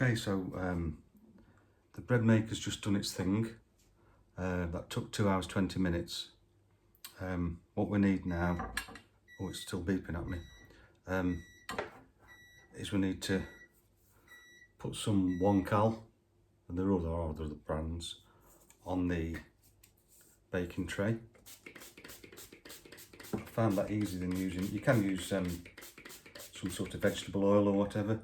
Okay, so the bread maker's just done its thing. That took 2 hours 20 minutes. What we need now, oh, it's still beeping at me, is we need to put some 1-cal, and there are other brands, on the baking tray. I found that easier than using, you can use some sort of vegetable oil or whatever,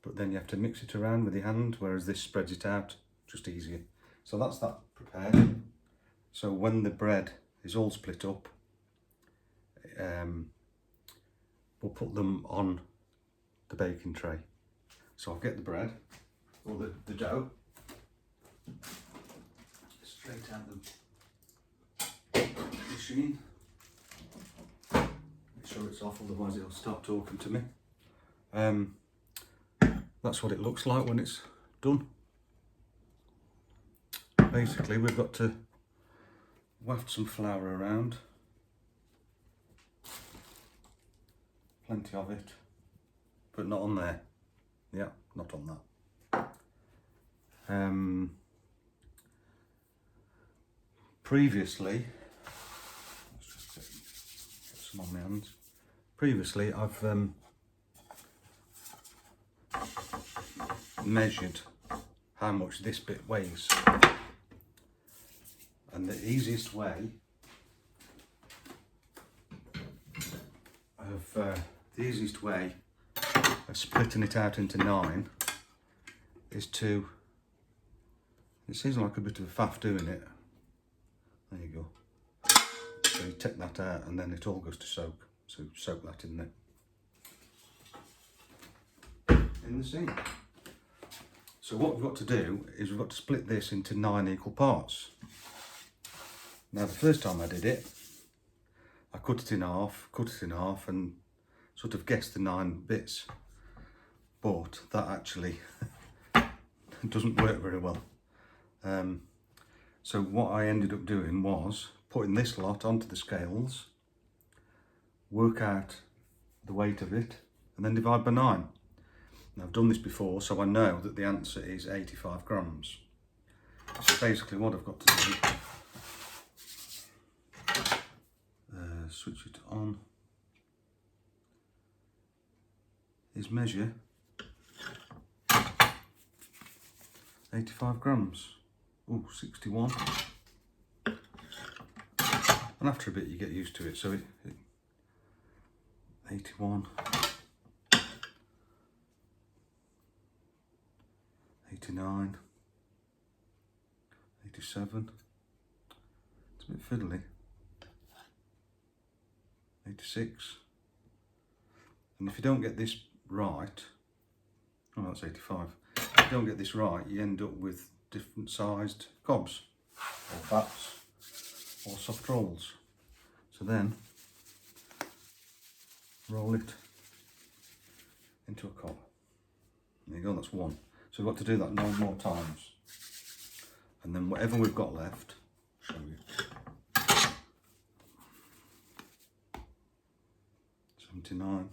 but then you have to mix it around with your hand, whereas this spreads it out, just easier. So that's that prepared. So when the bread is all split up, we'll put them on the baking tray. So I'll get the bread, or the dough, straight out the machine. Make sure it's off, otherwise it'll start talking to me. That's what it looks like when it's done. Basically, we've got to waft some flour around, plenty of it, but not on there. Yeah, not on that. Previously, let's just get some on my hands. Previously, I've measured how much this bit weighs, and the easiest way of splitting it out into 9 is to, it seems like a bit of a faff doing it, there you go, so you take that out and then it all goes to soak, so soak that in there, in the sink. So what we've got to do is we've got to split this into 9 equal parts. Now the first time I did it, I cut it in half and sort of guessed the 9 bits, but that actually doesn't work very well. So what I ended up doing was putting this lot onto the scales, work out the weight of it, and then divide by 9. Now, I've done this before, so I know that the answer is 85 grams. So basically what I've got to do, switch it on, is measure 85 grams. Oh, 61. And after a bit you get used to it, so 81. 89, 87, it's a bit fiddly, 86, and if you don't get this right, oh that's 85, if you don't get this right you end up with different sized cobs, or baps, or soft rolls. So then, roll it into a cob. There you go, that's 1. So we've got to do that 9 more times. And then whatever we've got left, I'll show you. 79.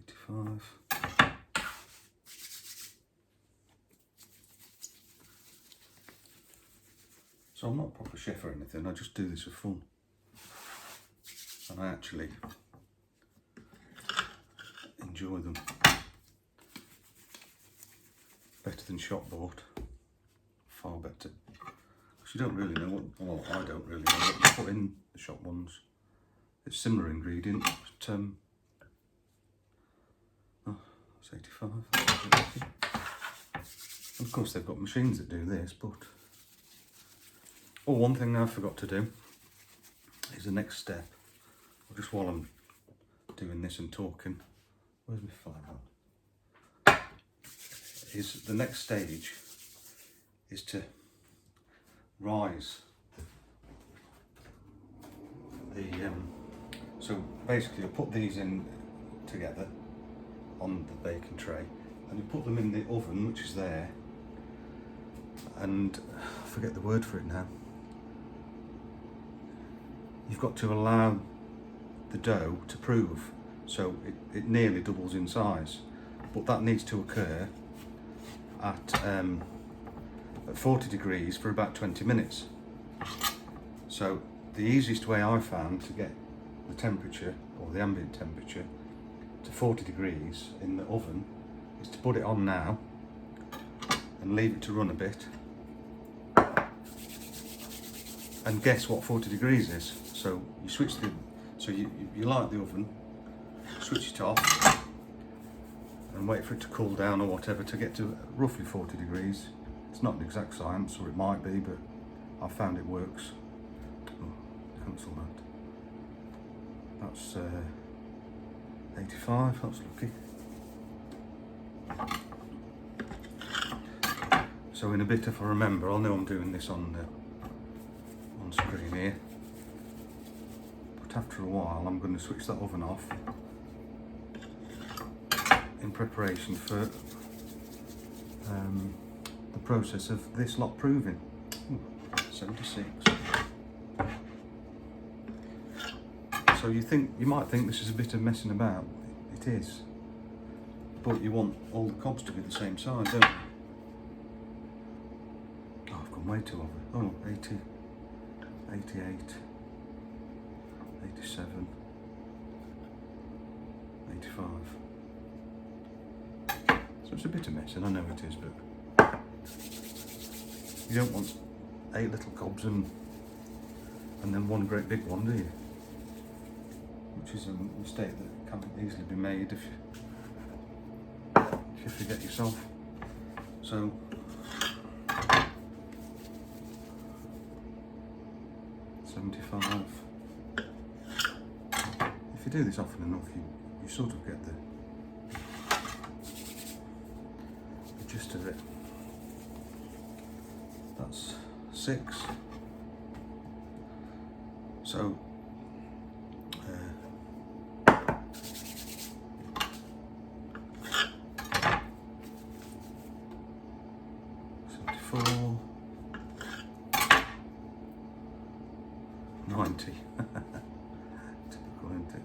85. So I'm not a proper chef or anything, I just do this for fun. And I actually enjoy them. Better than shop bought. Far better. Because you don't really know what, well, I don't really know what you put in the shop ones. It's similar ingredients, but oh, it's 85. And of course they've got machines that do this, but oh, one thing I forgot to do is the next step. Just while I'm doing this and talking, where's my file? Is the next stage is to rise the. So basically, you put these in together on the baking tray, and you put them in the oven, which is there. And I forget the word for it now. you've got to allow the dough to prove, so it nearly doubles in size, but that needs to occur at 40 degrees for about 20 minutes. So the easiest way I found to get the temperature, or the ambient temperature, to 40 degrees in the oven is to put it on now and leave it to run a bit, and guess what 40 degrees is. So you switch you light the oven, switch it off and wait for it to cool down or whatever to get to roughly 40 degrees. It's not an exact science, or it might be, but I found it works. Oh, cancel that. That's 85, that's lucky. So in a bit, if I remember, I'll know I'm doing this on screen here. But after a while, I'm going to switch that oven off in preparation for the process of this lot proving. Ooh, 76. So you might think this is a bit of messing about. It is, but you want all the cobs to be the same size, don't you? Oh, I've gone way too over. Oh, 80, 88, 87, 85. So it's a bit of messing, I know it is, but you don't want 8 little cobs and then one great big one, do you? Which is a mistake that can easily be made if you forget yourself. So if you do this often enough, you sort of get the gist of it. That's 6. So 74, 90. Typical, isn't it?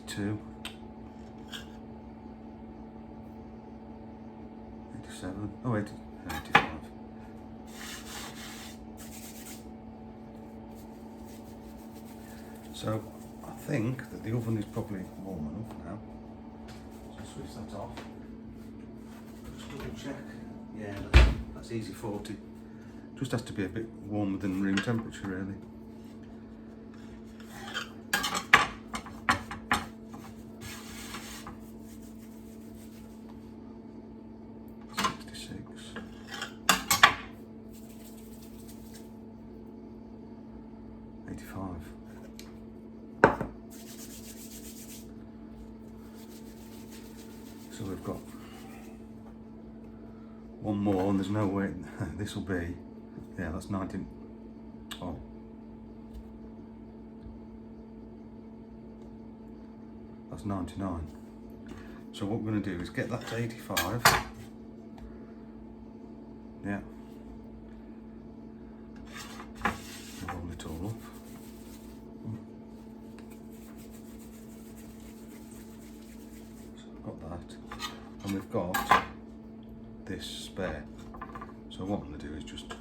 82, 87, oh 80, 85. So I think that the oven is probably warm enough now. So switch that off. Just double check. Yeah, that's easy 40. Just has to be a bit warmer than room temperature, really. So we've got one more, and there's no way this will be, yeah, that's 19, oh, that's 99. So what we're going to do is get that to 85, yeah, roll it all up. So I've got that, and we've got this spare. So what I'm going to do is just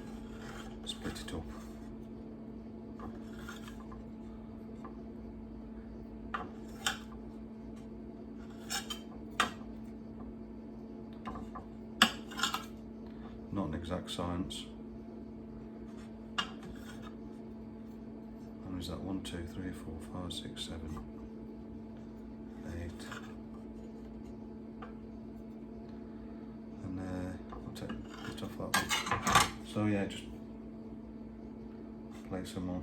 split it up. Not an exact science. And is that 1, 2, 3, 4, 5, 6, 7, 8. I'll take it off that one. So yeah, just place them on.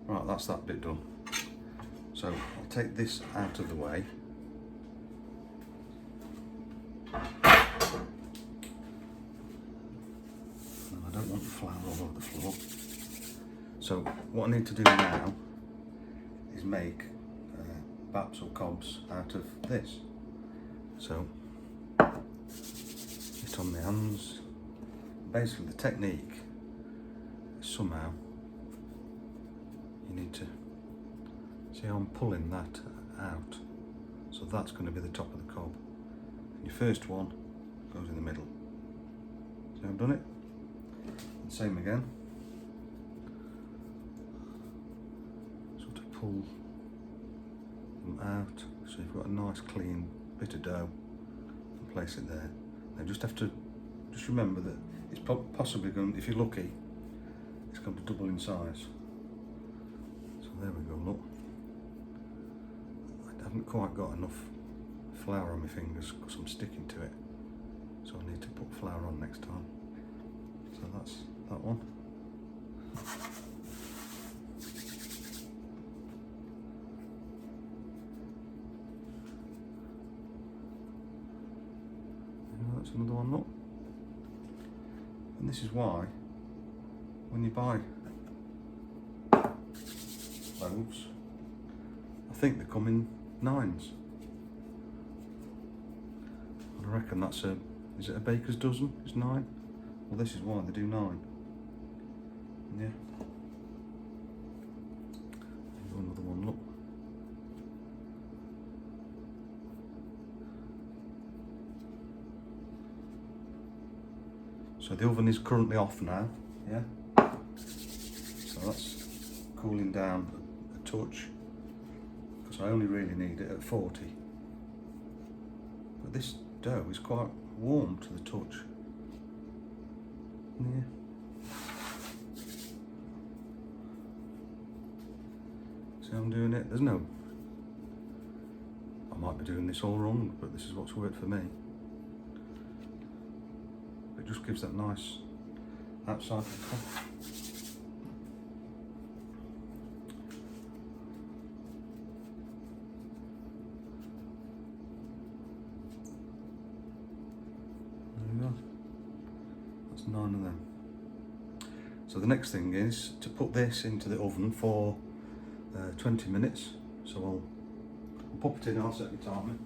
Right, that's that bit done. So I'll take this out of the way. And I don't want the flour all over the floor. So what I need to do now is make baps or cobs out of this. So it on my hands. Basically the technique is somehow you need to see how I'm pulling that out. So that's going to be the top of the cob. And your first one goes in the middle. See how I've done it? And same again. Sort of pull them out so you've got a nice clean bit of dough and place it there. Now just remember that it's possibly going, if you're lucky, it's going to double in size. So there we go, look. I haven't quite got enough flour on my fingers because I'm sticking to it. So I need to put flour on next time. So that's that one. And that's another one, look. And this is why when you buy loaves, I think they come in 9s. And I reckon that's is it a baker's dozen? It's 9? Well, this is why they do 9. Yeah. Here's another one, look. So the oven is currently off now, yeah? So that's cooling down a touch, because I only really need it at 40. But this dough is quite warm to the touch. Yeah. See how I'm doing it? There's no... I might be doing this all wrong, but this is what's worked for me. It just gives that nice outside of the top. There we go. That's 9 of them. So the next thing is to put this into the oven for 20 minutes. So I'll pop it in, I'll set my timer.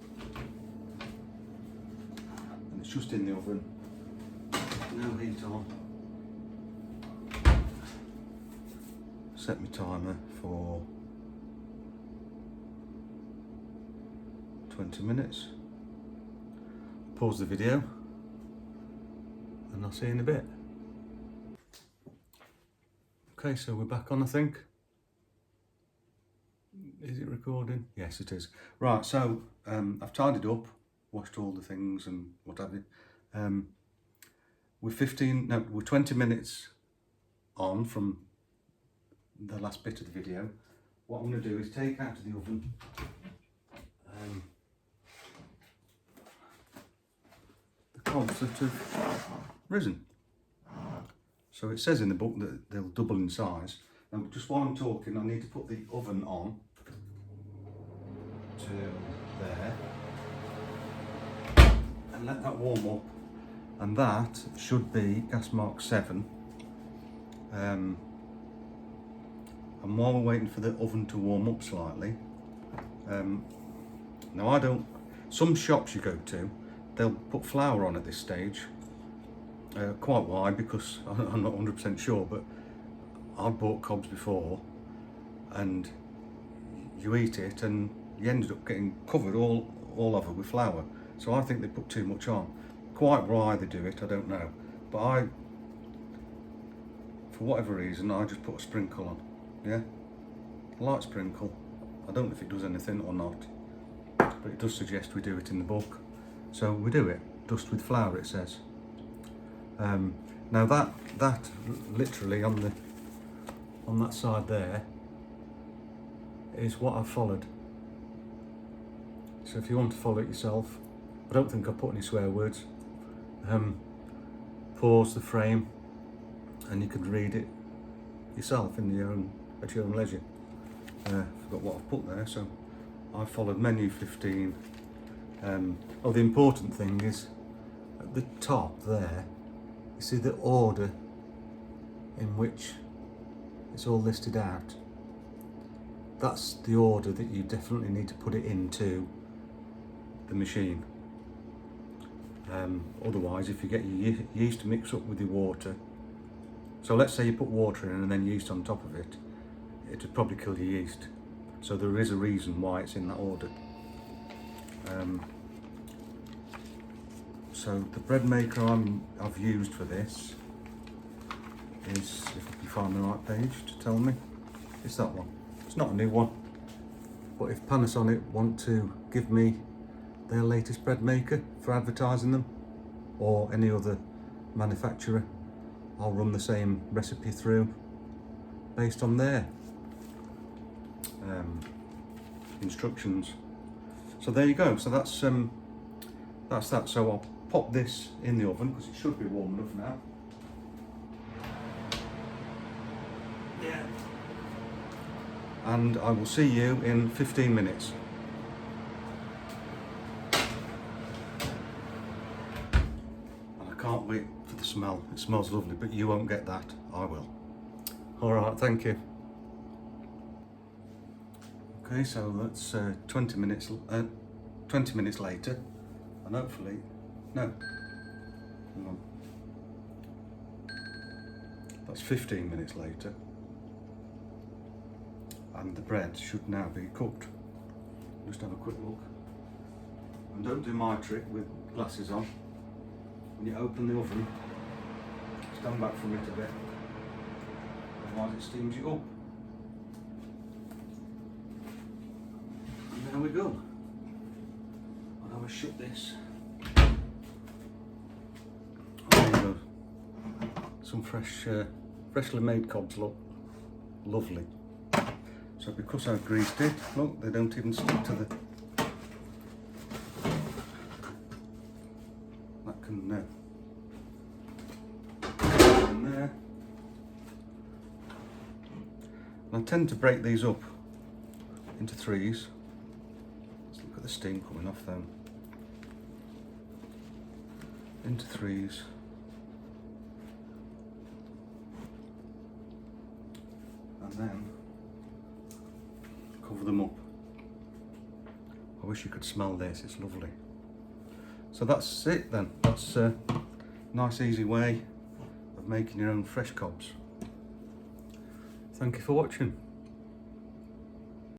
And it's just in the oven. No heat on. Set my timer for 20 minutes. Pause the video and I'll see you in a bit. Okay, so we're back on, I think. Is it recording? Yes, it is. Right, so I've tidied up, washed all the things and what have you. We're 20 minutes on from the last bit of the video. What I'm going to do is take out of the oven the cobs that have risen. So it says in the book that they'll double in size. Now just while I'm talking, I need to put the oven on to there and let that warm up. And that should be gas mark 7. And while we're waiting for the oven to warm up slightly, now some shops you go to, they'll put flour on at this stage. Quite why, because I'm not 100% sure, but I've bought Cobs before and you eat it and you ended up getting covered all over with flour. So I think they put too much on. Quite why they do it, I don't know. But for whatever reason, I just put a sprinkle on. Yeah? A light sprinkle. I don't know if it does anything or not, but it does suggest we do it in the book. So we do it. Dust with flour, it says. Now that literally on that side there is what I've followed. So if you want to follow it yourself, I don't think I put any swear words. Pause the frame and you can read it yourself at your own leisure. Forgot what I've put there, so I followed menu 15. The important thing is at the top there, you see the order in which it's all listed out. That's the order that you definitely need to put it into the machine. Otherwise, if you get your yeast to mix up with your water, so let's say you put water in and then yeast on top of it, it would probably kill your yeast. So there is a reason why it's in that order. So the bread maker I've used for this is, if I can find the right page to tell me, it's that one. It's not a new one, but if Panasonic want to give me their latest bread maker for advertising them, or any other manufacturer, I'll run the same recipe through based on their instructions. So there you go. So that's that. So I'll pop this in the oven because it should be warm enough now. Yeah. And I will see you in 15 minutes. And I can't wait for the smell. It smells lovely, but you won't get that. I will. All right, thank you. Okay, so that's 20 minutes later, and hopefully, no, hang on. That's 15 minutes later, and the bread should now be cooked. Just have a quick look, and don't do my trick with glasses on. When you open the oven, stand back from it a bit, otherwise it steams you up. And there we go. And I will shut this. There you go. Some freshly made cobs, look. Lovely. So because I've greased it, look, they don't even stick to the... That can go in there. And I tend to break these up into threes. Let's look at the steam coming off them. Into threes. And then cover them up. I wish you could smell this, it's lovely. So that's it then. That's a nice easy way of making your own fresh cobs. Thank you for watching.